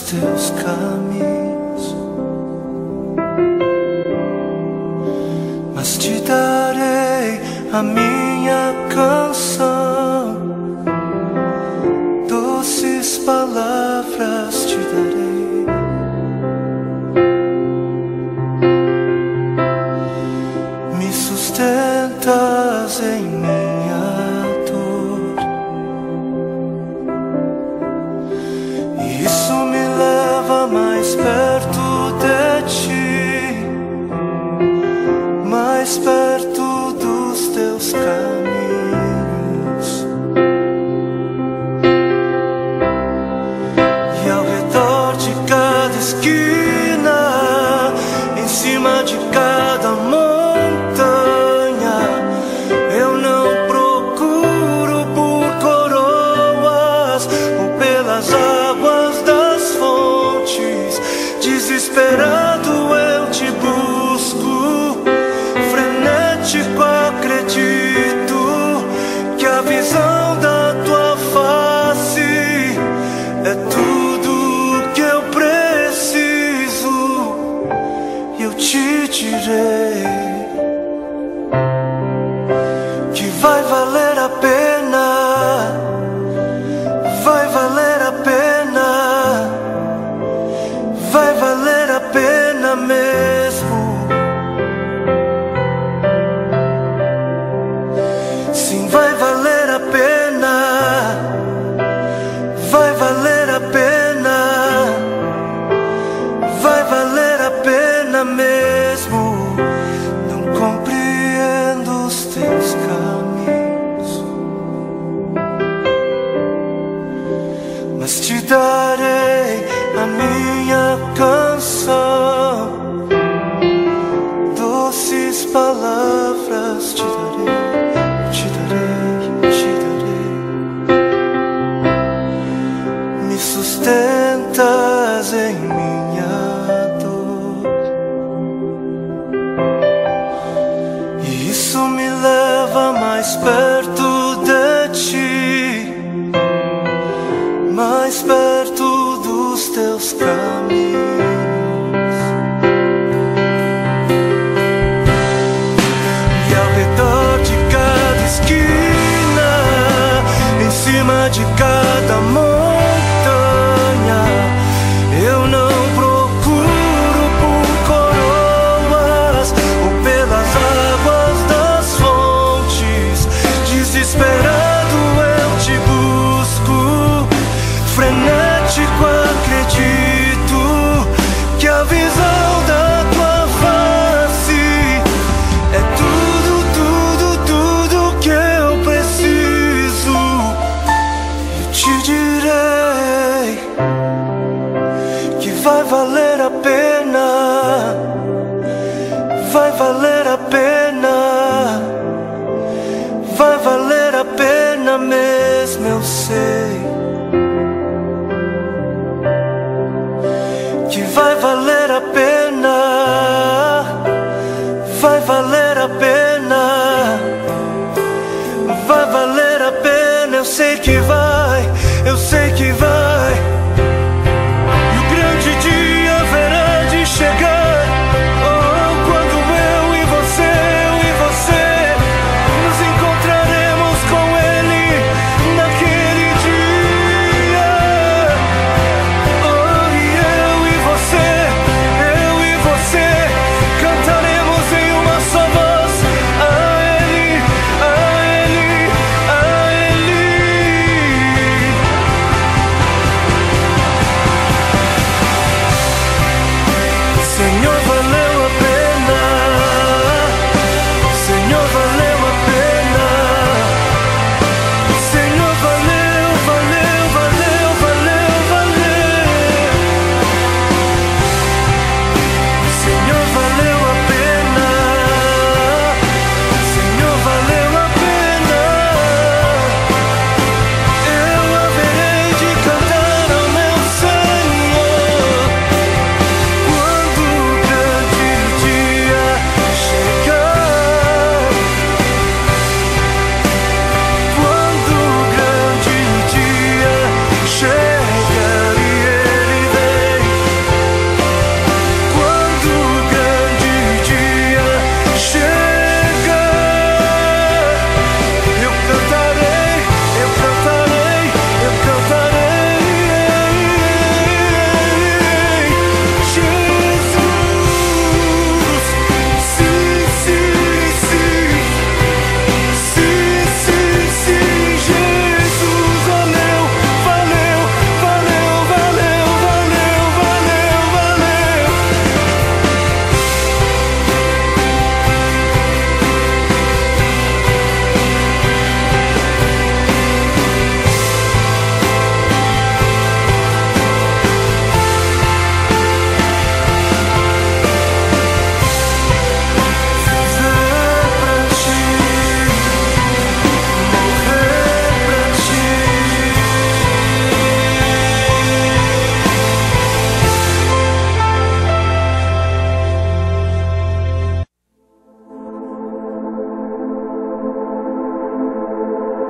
teus caminhos, mas te darei a minha canção, doces palavras te darei. Me sustentas em minha dor, e isso me leva mais perto de ti, mais perto dos teus caminhos. E ao redor de cada esquina, em cima de cada montanha, eu não procuro por coroas ou pelas águas das fontes. Desesperado eu te busco, frenético acredito que a visão da tua face é tudo que eu preciso. E eu te direi que vai valer a pena, vai valer a pena, vai valer a pena mesmo. Sim, vai valer a pena, vai valer a pena, vai valer a pena mesmo. Não compreendo os teus caminhos, mas te darei a minha canção, doces palavras te darei, te darei, te darei. Me sustentas em minha dor, e isso me leva mais perto de ti, mais perto dos teus caminhos. E ao redor de cada esquina, em cima de cada montanha, eu não procuro por coroas ou pelas águas das fontes. Desesperado eu te busco, frenético acredito que a visão da tua face é tudo, tudo, tudo que eu preciso. Eu te direi que vai valer a pena, vai valer a pena, vai valer a pena mesmo, eu sei que vai valer a pena, vai valer a pena, vai valer a pena. Eu sei que vai, eu sei que vai. E o grande dia haverá de chegar, oh, quando eu e você nos encontraremos com Ele naquele dia. Oh, e eu e você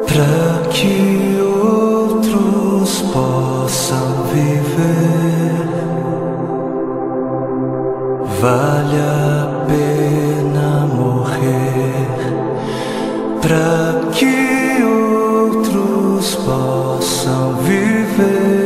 para que outros possam viver. Vale a pena morrer para que outros possam viver.